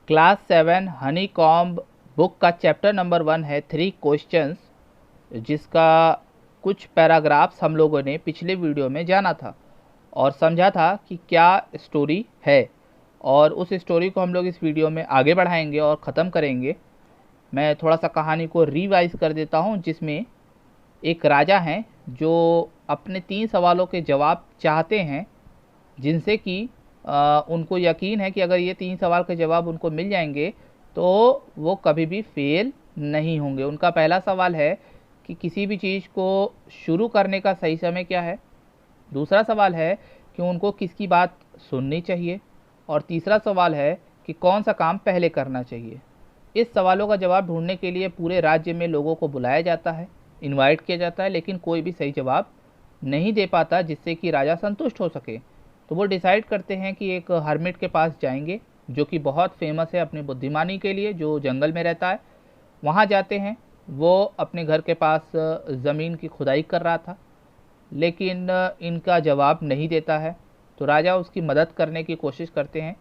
Class 7 Honey comb book का chapter number 1 है 3 questions, जिसका कुछ पैराग्राफ्स हम लोगों ने पिछले वीडियो में जाना था और समझा था कि क्या स्टोरी है, और उस स्टोरी को हम लोग इस वीडियो में आगे बढ़ाएंगे और ख़त्म करेंगे। मैं थोड़ा सा कहानी को रिवाइज कर देता हूँ, जिसमें एक राजा हैं जो अपने 3 सवालों के जवाब चाहते हैं, जिनसे कि उनको यकीन है कि अगर ये 3 सवाल के जवाब उनको मिल जाएंगे तो वो कभी भी फेल नहीं होंगे। उनका पहला सवाल है कि किसी भी चीज़ को शुरू करने का सही समय क्या है। दूसरा सवाल है कि उनको किसकी बात सुननी चाहिए, और तीसरा सवाल है कि कौन सा काम पहले करना चाहिए। इस सवालों का जवाब ढूंढने के लिए पूरे राज्य में लोगों को बुलाया जाता है, इनवाइट किया जाता है, लेकिन कोई भी सही जवाब नहीं दे पाता जिससे कि राजा संतुष्ट हो सके। तो वो डिसाइड करते हैं कि एक हर्मिट के पास जाएंगे, जो कि बहुत फेमस है अपनी बुद्धिमानी के लिए, जो जंगल में रहता है। वहाँ जाते हैं। वो अपने घर के पास ज़मीन की खुदाई कर रहा था, लेकिन इनका जवाब नहीं देता है। तो राजा उसकी मदद करने की कोशिश करते हैं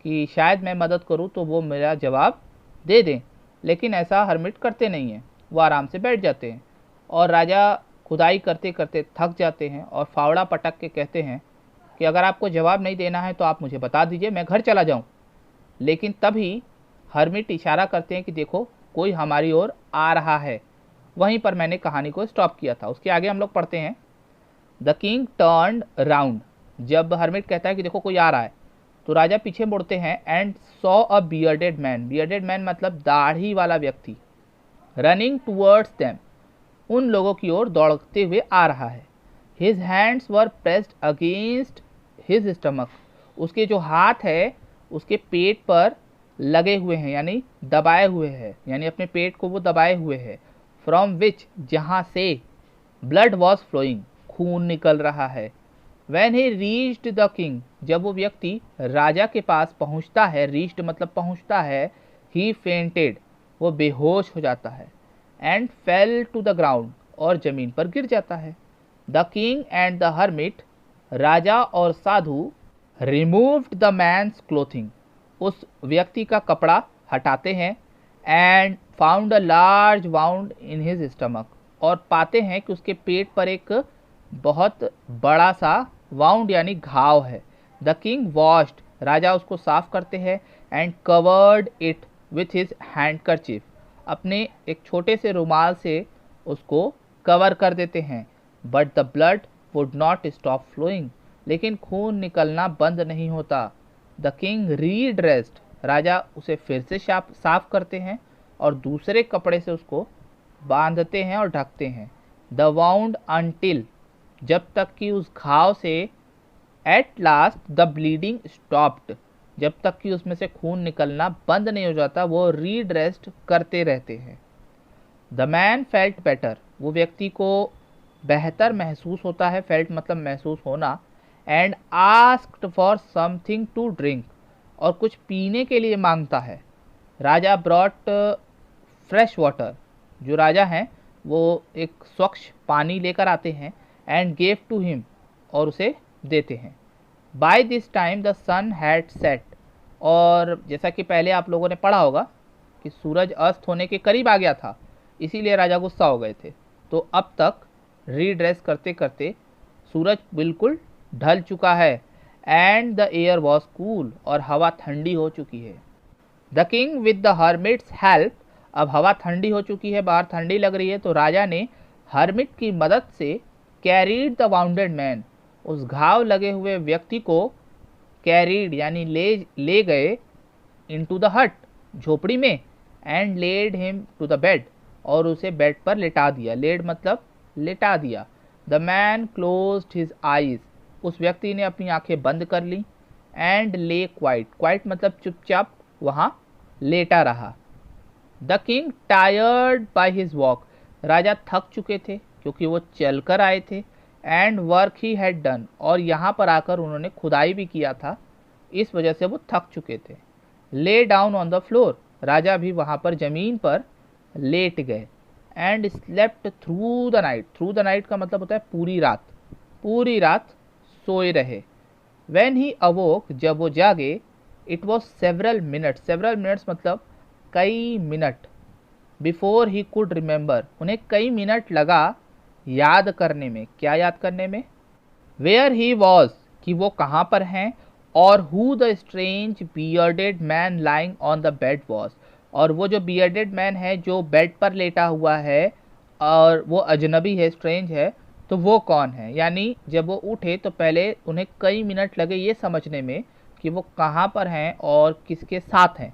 कि शायद मैं मदद करूं तो वो मेरा जवाब दे दें, लेकिन ऐसा हर्मिट करते नहीं हैं। वो आराम से बैठ जाते हैं और राजा खुदाई करते करते थक जाते हैं और फावड़ा पटक के कहते हैं कि अगर आपको जवाब नहीं देना है तो आप मुझे बता दीजिए, मैं घर चला जाऊं। लेकिन तभी हर्मिट इशारा करते हैं कि देखो, कोई हमारी ओर आ रहा है। वहीं पर मैंने कहानी को स्टॉप किया था। उसके आगे हम लोग पढ़ते हैं, द किंग टर्न्ड राउंड। जब हर्मिट कहता है कि देखो कोई आ रहा है, तो राजा पीछे मुड़ते हैं and saw a bearded man. Bearded man मतलब दाढ़ी वाला व्यक्ति। रनिंग टूवर्ड्स देम, उन लोगों की ओर दौड़ते हुए आ रहा है। His hands were pressed against his stomach, उसके जो हाथ है उसके पेट पर लगे हुए हैं, यानी दबाए हुए हैं, यानी अपने पेट को वो दबाए हुए हैं। फ्रॉम विच, जहाँ से ब्लड वॉज फ्लोइंग, खून निकल रहा है। When he reached the king, जब वो व्यक्ति राजा के पास पहुंचता है, रीच्ड मतलब पहुंचता है, ही फेंटेड, वो बेहोश हो जाता है, and fell to the ground, और जमीन पर गिर जाता है। The king and the hermit, राजा और साधु, रिमूव्ड द मैन्स क्लोथिंग, उस व्यक्ति का कपड़ा हटाते हैं, and found a large wound in his stomach, और पाते हैं कि उसके पेट पर एक बहुत बड़ा सा वाउंड यानी घाव है। द किंग वॉश्ड, राजा उसको साफ करते हैं, and covered it with his handkerchief, अपने एक छोटे से रुमाल से उसको कवर कर देते हैं। But the blood would not stop flowing, लेकिन खून निकलना बंद नहीं होता। द किंग रीड्रेस्ड, राजा उसे फिर से साफ करते हैं और दूसरे कपड़े से उसको बांधते हैं और ढकते हैं। द वाउंड अनटिल, जब तक कि उस घाव से, at last the bleeding stopped, जब तक कि उसमें से खून निकलना बंद नहीं हो जाता, वो रीड्रेस्ट करते रहते हैं। द मैन फेल्ट बेटर, वो व्यक्ति को बेहतर महसूस होता है, फेल्ट मतलब महसूस होना, and asked for something to drink, और कुछ पीने के लिए मांगता है। राजा ब्रॉट फ्रेश वाटर, जो राजा हैं वो एक स्वच्छ पानी लेकर आते हैं, एंड गेव टू हिम, और उसे देते हैं। By this time the sun had set, और जैसा कि पहले आप लोगों ने पढ़ा होगा कि सूरज अस्त होने के करीब आ गया था, इसीलिए राजा गुस्सा हो गए थे। तो अब तक रीड्रेस करते करते सूरज बिल्कुल ढल चुका है, and the air was cool, और हवा ठंडी हो चुकी है। The king with the hermits help, अब हवा ठंडी हो चुकी है, बाहर ठंडी लग रही है, तो राजा ने हर्मिट की मदद से कैरीड द वाउंडेड मैन, उस घाव लगे हुए व्यक्ति को कैरीड यानी ले गए, इनटू द हट, झोपड़ी में, and led him to the bed, और उसे बेड पर लेटा दिया। लेड मतलब लेटा दिया। The man closed his eyes, उस व्यक्ति ने अपनी आंखें बंद कर ली, एंड ले क्वाइट, क्वाइट मतलब चुपचाप वहाँ लेटा रहा। The king tired by his walk, राजा थक चुके थे क्योंकि वो चलकर आए थे, and work he had done, और यहाँ पर आकर उन्होंने खुदाई भी किया था, इस वजह से वो थक चुके थे। Lay down on the floor, राजा भी वहाँ पर ज़मीन पर लेट गए, and slept through the night, through the night का मतलब होता है पूरी रात, पूरी रात सोए रहे। व्हेन ही अवोक, जब वो जागे, इट वॉज सेवरल मिनट्स मतलब कई minute, before he could remember, उन्हें कई मिनट लगा याद करने में। क्या याद करने में? वेयर ही वॉज, कि वो कहाँ पर हैं, और who the strange bearded man lying on the bed was, और वो जो बियर्डेड मैन है जो बेड पर लेटा हुआ है और वो अजनबी है, स्ट्रेंज है, तो वो कौन है। यानी जब वो उठे तो पहले उन्हें कई मिनट लगे ये समझने में कि वो कहाँ पर हैं और किसके साथ हैं।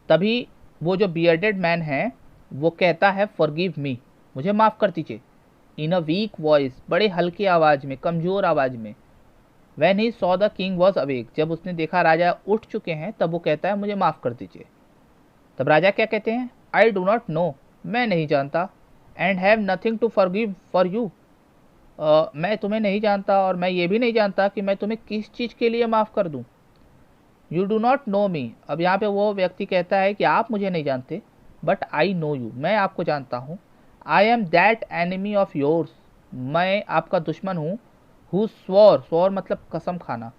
तभी वो जो बियर्डेड मैन है वो कहता है फॉरगिव मी, मुझे माफ़ कर दीजिए, इन अ वीक वॉइस, बड़े हल्के आवाज़ में, कमज़ोर आवाज़ में। When he saw the king was awake, जब उसने देखा राजा उठ चुके हैं तब वो कहता है मुझे माफ़ कर दीजिए। तब राजा क्या कहते हैं? आई डू नॉट नो, मैं नहीं जानता, and have nothing to forgive for you, मैं तुम्हें नहीं जानता और मैं ये भी नहीं जानता कि मैं तुम्हें किस चीज़ के लिए माफ़ कर दूँ। यू डू नॉट नो मी, अब यहाँ पे वो व्यक्ति कहता है कि आप मुझे नहीं जानते, बट आई नो यू, मैं आपको जानता हूँ। I am that enemy of yours, मैं आपका दुश्मन हूँ। हु स्वॉर, स्वॉर मतलब कसम खाना,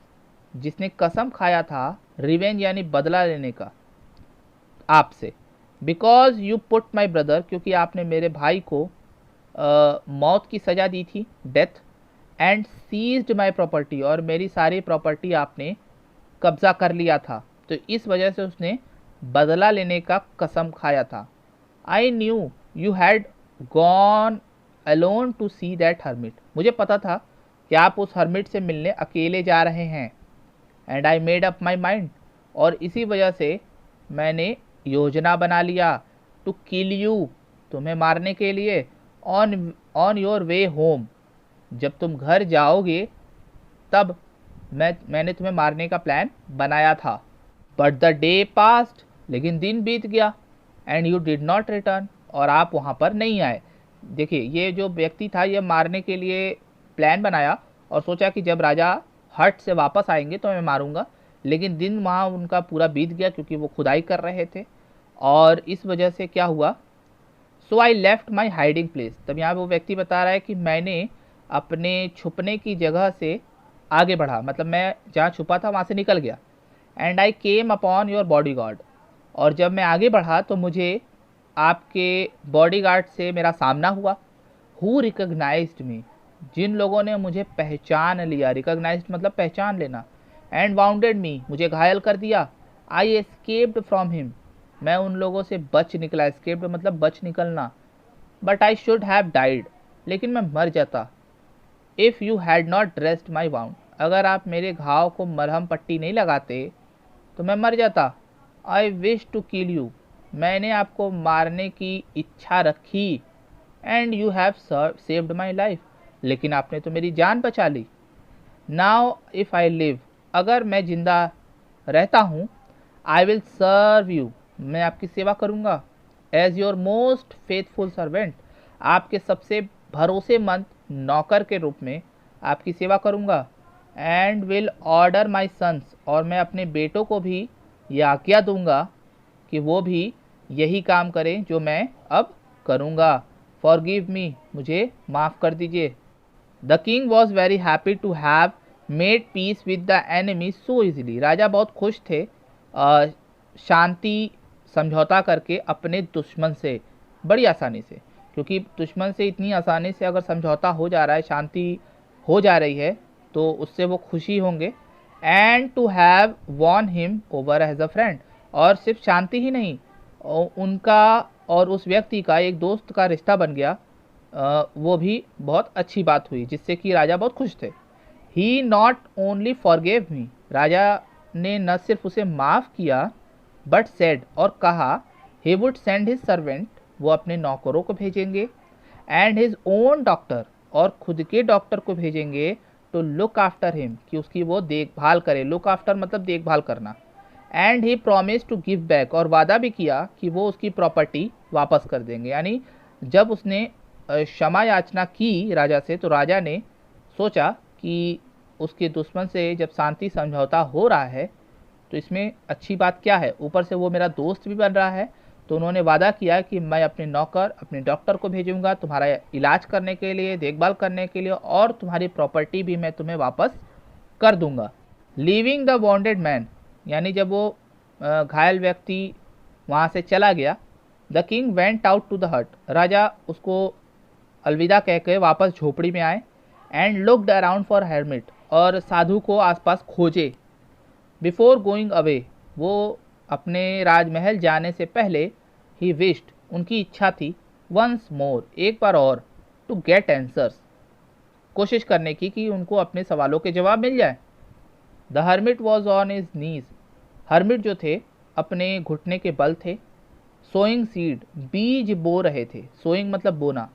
जिसने कसम खाया था रिवेंज यानी बदला लेने का आपसे। Because you put my brother, क्योंकि आपने मेरे भाई को मौत की सज़ा दी थी, death, and seized my property, और मेरी सारी प्रॉपर्टी आपने कब्ज़ा कर लिया था, तो इस वजह से उसने बदला लेने का कसम खाया था। I knew you had gone alone to see that hermit, मुझे पता था कि आप उस हर्मिट से मिलने अकेले जा रहे हैं। And I made up my mind, और इसी वजह से मैंने योजना बना लिया, टू किल यू, तुम्हें मारने के लिए, ऑन योर वे होम, जब तुम घर जाओगे तब मैंने तुम्हें मारने का प्लान बनाया था। बट द डे पास्ट, लेकिन दिन बीत गया, and you did not return, और आप वहाँ पर नहीं आए। देखिए ये जो व्यक्ति था ये मारने के लिए प्लान बनाया और सोचा कि जब राजा हट से वापस आएंगे तो मैं मारूंगा, लेकिन दिन वहाँ उनका पूरा बीत गया क्योंकि वो खुदाई कर रहे थे, और इस वजह से क्या हुआ, so I left my hiding place. तब यहाँ पे वो व्यक्ति बता रहा है कि मैंने अपने छुपने की जगह से आगे बढ़ा, मतलब मैं जहाँ छुपा था वहाँ से निकल गया। And I came upon your body guard, और जब मैं आगे बढ़ा तो मुझे आपके बॉडी गार्ड से मेरा सामना हुआ। हु रिकग्नाइज्ड मी, जिन लोगों ने मुझे पहचान लिया, रिकग्नाइज्ड मतलब पहचान लेना। एंड वाउंडेड मी, मुझे घायल कर दिया। आई एस्केप्ड फ्रॉम हिम, मैं उन लोगों से बच निकला, एस्केप्ड मतलब बच निकलना। But I should have died, लेकिन मैं मर जाता। If you had not dressed my wound, अगर आप मेरे घाव को मरहम पट्टी नहीं लगाते तो मैं मर जाता। I wish to kill you, मैंने आपको मारने की इच्छा रखी। And you have saved my life, लेकिन आपने तो मेरी जान बचा ली। नाउ इफ़ आई लिव, अगर मैं जिंदा रहता हूँ, आई विल सर्व यू, मैं आपकी सेवा करूँगा। As your most faithful servant, आपके सबसे भरोसेमंद नौकर के रूप में आपकी सेवा करूँगा। And will order my sons, और मैं अपने बेटों को भी यह आज्ञा दूंगा कि वो भी यही काम करें जो मैं अब करूँगा। फॉरगिव मी, मुझे माफ़ कर दीजिए। The king was very happy to have made peace with the enemy so easily, राजा बहुत खुश थे शांति समझौता करके अपने दुश्मन से बड़ी आसानी से, क्योंकि दुश्मन से इतनी आसानी से अगर समझौता हो जा रहा है, शांति हो जा रही है, तो उससे वो खुशी होंगे। And to have won him over as a friend, और सिर्फ शांति ही नहीं, उनका और उस व्यक्ति का एक दोस्त का रिश्ता बन गया, वो भी बहुत अच्छी बात हुई जिससे कि राजा बहुत खुश थे। ही नॉट ओनली फॉरगेव मी, राजा ने न सिर्फ उसे माफ़ किया, बट सेड, और कहा, he would send his servant, वो अपने नौकरों को भेजेंगे, एंड हिज ओन डॉक्टर, और खुद के डॉक्टर को भेजेंगे, टू लुक आफ्टर हिम, कि उसकी वो देखभाल करे। लुक आफ्टर मतलब देखभाल करना। And he promise to give back, और वादा भी किया कि वो उसकी प्रॉपर्टी वापस कर देंगे। यानी जब उसने क्षमा याचना की राजा से, तो राजा ने सोचा कि उसके दुश्मन से जब शांति समझौता हो रहा है तो इसमें अच्छी बात क्या है, ऊपर से वो मेरा दोस्त भी बन रहा है, तो उन्होंने वादा किया कि मैं अपने नौकर, अपने डॉक्टर को भेजूंगा तुम्हारा इलाज करने के लिए, देखभाल करने के लिए, और तुम्हारी प्रॉपर्टी भी मैं तुम्हें वापस कर दूंगा। लीविंग द वॉन्डेड मैन, यानी जब वो घायल व्यक्ति वहाँ से चला गया, the king went out to the hut, राजा उसको अलविदा कह के वापस झोपड़ी में आए, and looked around for hermit, और साधु को आसपास खोजे। बिफोर गोइंग अवे, वो अपने राजमहल जाने से पहले, ही विश्ड, उनकी इच्छा थी, वंस मोर, एक बार और, टू गेट आंसर्स, कोशिश करने की कि उनको अपने सवालों के जवाब मिल जाए। The hermit was on his knees, hermit जो थे अपने घुटने के बल थे। सोइंग सीड, बीज बो रहे थे, सोइंग मतलब बोना।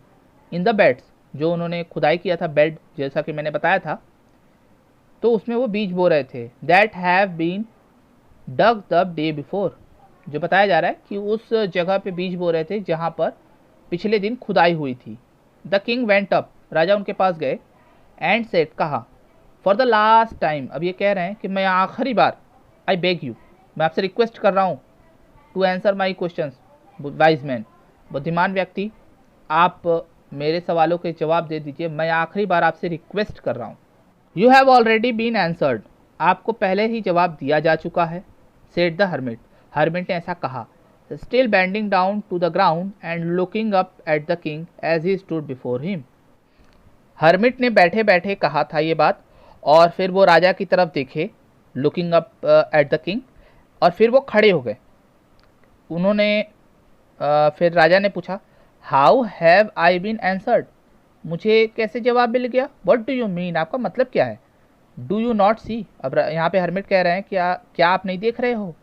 इन द बेड्स, जो उन्होंने खुदाई किया था बेड, जैसा कि मैंने बताया था, तो उसमें वो बीज बो रहे थे। That have been dug the day before, जो बताया जा रहा है कि उस जगह पे बीज बो रहे थे जहाँ पर पिछले दिन खुदाई हुई थी। द किंग वेंट अप, राजा उनके पास गए, एंड सेड, कहा, फॉर द लास्ट टाइम, अब ये कह रहे हैं कि मैं आखिरी बार, आई बेग यू, मैं आपसे रिक्वेस्ट कर रहा हूँ, to answer my question, wise man, बुद्धिमान व्यक्ति, आप मेरे सवालों के जवाब दे दीजिए, मैं आखिरी बार आपसे रिक्वेस्ट कर रहा हूँ। You have already been answered, आपको पहले ही जवाब दिया जा चुका है। सेड द हर्मिट, हर्मिट ने ऐसा कहा। Still bending down to the ground and looking up at the king as he stood before him, hermit ने बैठे बैठे कहा था ये बात, और फिर वो राजा की तरफ देखे, looking up at the king, और फिर वो खड़े हो गए। उन्होंने फिर राजा ने पूछा, how have I been answered, मुझे कैसे जवाब मिल गया। व्हाट डू यू मीन, आपका मतलब क्या है। डू यू नॉट सी, अब यहाँ पे हर्मिट कह रहे हैं क्या आप नहीं देख रहे हो।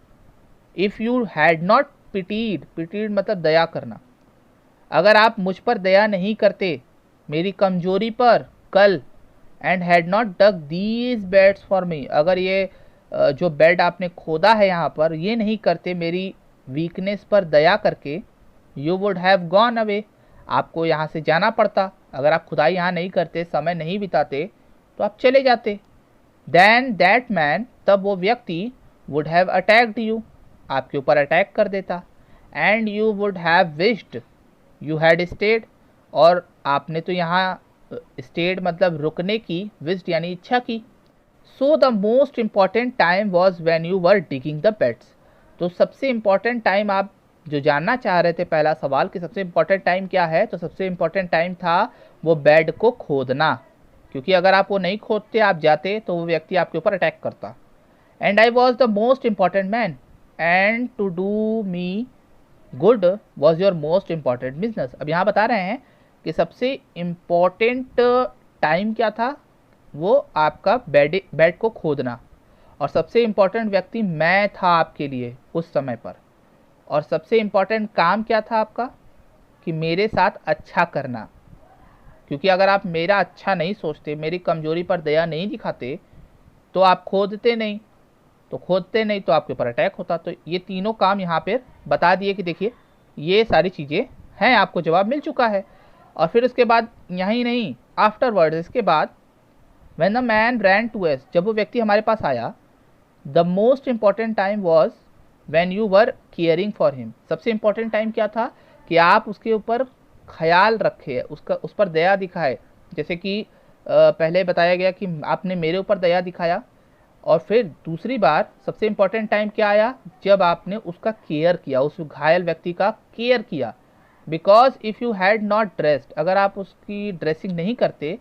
If you had not pitied, pitied मतलब दया करना, अगर आप मुझ पर दया नहीं करते, मेरी कमजोरी पर कल, and had not dug these beds for me, अगर ये जो बेड आपने खोदा है यहाँ पर, ये नहीं करते मेरी वीकनेस पर दया करके, you would have gone away, आपको यहाँ से जाना पड़ता, अगर आप खुदाई यहाँ नहीं करते, समय नहीं बिताते, तो आप चले जाते। देन दैट मैन, तब वो व्यक्ति, वुड हैव अटैक्ड यू, आपके ऊपर अटैक कर देता, and you would have wished you had state, और आपने तो यहाँ स्टेड मतलब रुकने की, विश्ड यानी इच्छा की। So the most important time was when you were digging the beds, तो सबसे इम्पॉर्टेंट टाइम आप जो जानना चाह रहे थे, पहला सवाल कि सबसे इम्पॉर्टेंट टाइम क्या है, तो सबसे इम्पॉर्टेंट टाइम था वो बेड को खोदना, क्योंकि अगर आप वो नहीं खोदते, आप जाते, तो वो व्यक्ति आपके ऊपर अटैक करता। And I was the most important man, and to do me good was your most important business. अब यहाँ बता रहे हैं कि सबसे इम्पॉर्टेंट टाइम क्या था, वो आपका बेड को खोदना, और सबसे इम्पॉर्टेंट व्यक्ति मैं था आपके लिए उस समय पर, और सबसे इम्पॉर्टेंट काम क्या था आपका, कि मेरे साथ अच्छा करना, क्योंकि अगर आप मेरा अच्छा नहीं सोचते, मेरी कमजोरी पर दया नहीं दिखाते, तो आप खोदते नहीं, तो खोदते नहीं तो आपके ऊपर अटैक होता। तो ये तीनों काम यहाँ पर बता दिए कि देखिए ये सारी चीज़ें हैं, आपको जवाब मिल चुका है। और फिर उसके बाद यहीं नहीं, आफ्टरवर्ड्स, इसके बाद, when the man ran to us, जब वो व्यक्ति हमारे पास आया, the most important time was when you were caring for him, सबसे इम्पॉर्टेंट टाइम क्या था, कि आप उसके ऊपर ख्याल रखे, उस पर दया दिखाए, जैसे कि पहले बताया गया कि आपने मेरे ऊपर दया दिखाया। और फिर दूसरी बार सबसे इम्पॉर्टेंट टाइम क्या आया, जब आपने उसका केयर किया, उस घायल व्यक्ति का केयर किया। Because if you had not dressed, अगर आप उसकी ड्रेसिंग नहीं करते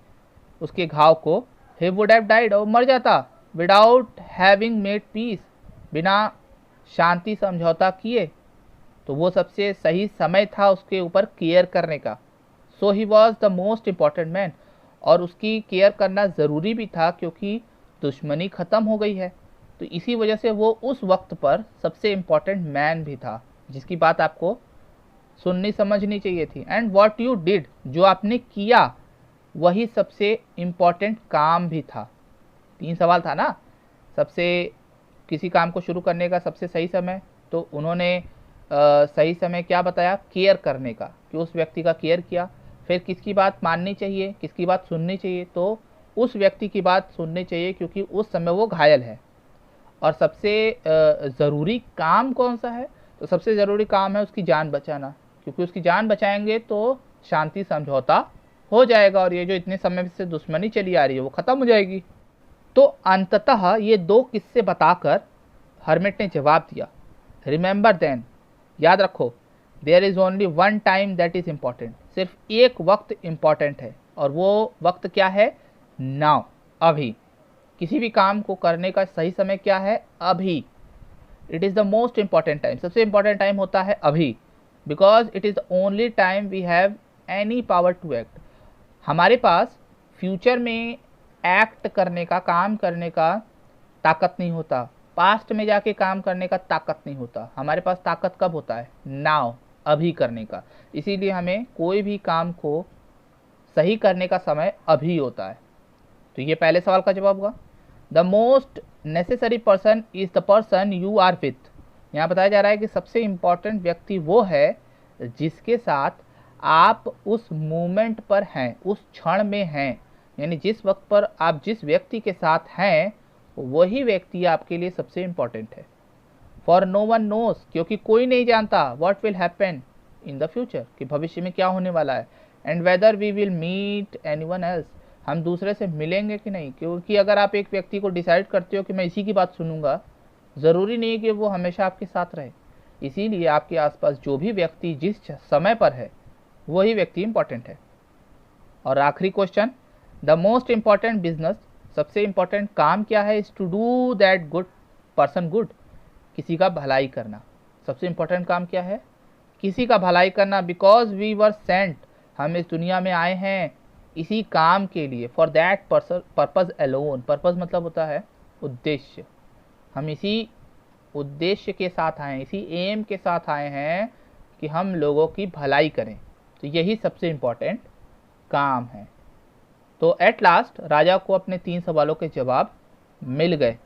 उसके घाव को, ही वुड हैव डाइड, और मर जाता, विदाउट हैविंग मेड पीस, बिना शांति समझौता किए। तो वो सबसे सही समय था उसके ऊपर केयर करने का। So he was the most important man, और उसकी केयर करना ज़रूरी भी था, क्योंकि दुश्मनी ख़त्म हो गई है, तो इसी वजह से वो उस वक्त पर सबसे इम्पॉर्टेंट मैन भी था, जिसकी बात आपको सुननी समझनी चाहिए थी। एंड वॉट यू डिड, जो आपने किया वही सबसे इम्पॉर्टेंट काम भी था। 3 सवाल था ना, सबसे किसी काम को शुरू करने का सबसे सही समय, तो उन्होंने सही समय क्या बताया, केयर करने का, कि उस व्यक्ति का केयर किया। फिर किसकी बात माननी चाहिए, किसकी बात सुननी चाहिए, तो उस व्यक्ति की बात सुननी चाहिए, क्योंकि उस समय वो घायल है। और सबसे ज़रूरी काम कौन सा है, तो सबसे ज़रूरी काम है उसकी जान बचाना, क्योंकि उसकी जान बचाएंगे तो शांति समझौता हो जाएगा, और ये जो इतने समय से दुश्मनी चली आ रही है वो ख़त्म हो जाएगी। तो अंततः ये 2 किस्से बताकर हर्मिट ने जवाब दिया, रिमेंबर देन, याद रखो, there is only one time that is important, सिर्फ एक वक्त इम्पॉर्टेंट है, और वो वक्त क्या है? नाउ, अभी। किसी भी काम को करने का सही समय क्या है? अभी। It is the most important time, सबसे इम्पॉर्टेंट टाइम होता है अभी, because it is the only time we have any power to act. हमारे पास फ्यूचर में एक्ट करने का, काम करने का ताकत नहीं होता, पास्ट में जाके काम करने का ताकत नहीं होता। हमारे पास ताकत कब होता है? नाउ, अभी करने का। इसीलिए हमें कोई भी काम को सही करने का समय अभी होता है। तो ये पहले सवाल का जवाब हुआ। The most necessary person is the person you are with. यहाँ बताया जा रहा है कि सबसे इम्पॉर्टेंट व्यक्ति वो है जिसके साथ आप उस मोमेंट पर हैं, उस क्षण में हैं। यानी जिस वक्त पर आप जिस व्यक्ति के साथ हैं वही व्यक्ति आपके लिए सबसे इम्पॉर्टेंट है। फॉर नो वन नोस, क्योंकि कोई नहीं जानता what will happen in the future, कि भविष्य में क्या होने वाला है। And whether we will meet anyone else, हम दूसरे से मिलेंगे कि नहीं। क्योंकि अगर आप एक व्यक्ति को डिसाइड करते हो कि मैं इसी की बात सुनूंगा, ज़रूरी नहीं कि वो हमेशा आपके साथ रहे। इसीलिए आपके आसपास जो भी व्यक्ति जिस समय पर है वही व्यक्ति इंपॉर्टेंट है। और आखिरी question, the most important business, सबसे इम्पॉर्टेंट काम क्या है? Is to do that good person good, किसी का भलाई करना। सबसे इम्पॉर्टेंट काम क्या है? किसी का भलाई करना। बिकॉज वी वर सेंट, हम इस दुनिया में आए हैं इसी काम के लिए। For that purpose alone, purpose मतलब होता है उद्देश्य। हम इसी उद्देश्य के साथ आए हैं, इसी एम के साथ आए हैं कि हम लोगों की भलाई करें। तो यही सबसे इम्पॉर्टेंट काम है। तो एट लास्ट राजा को अपने 3 सवालों के जवाब मिल गए।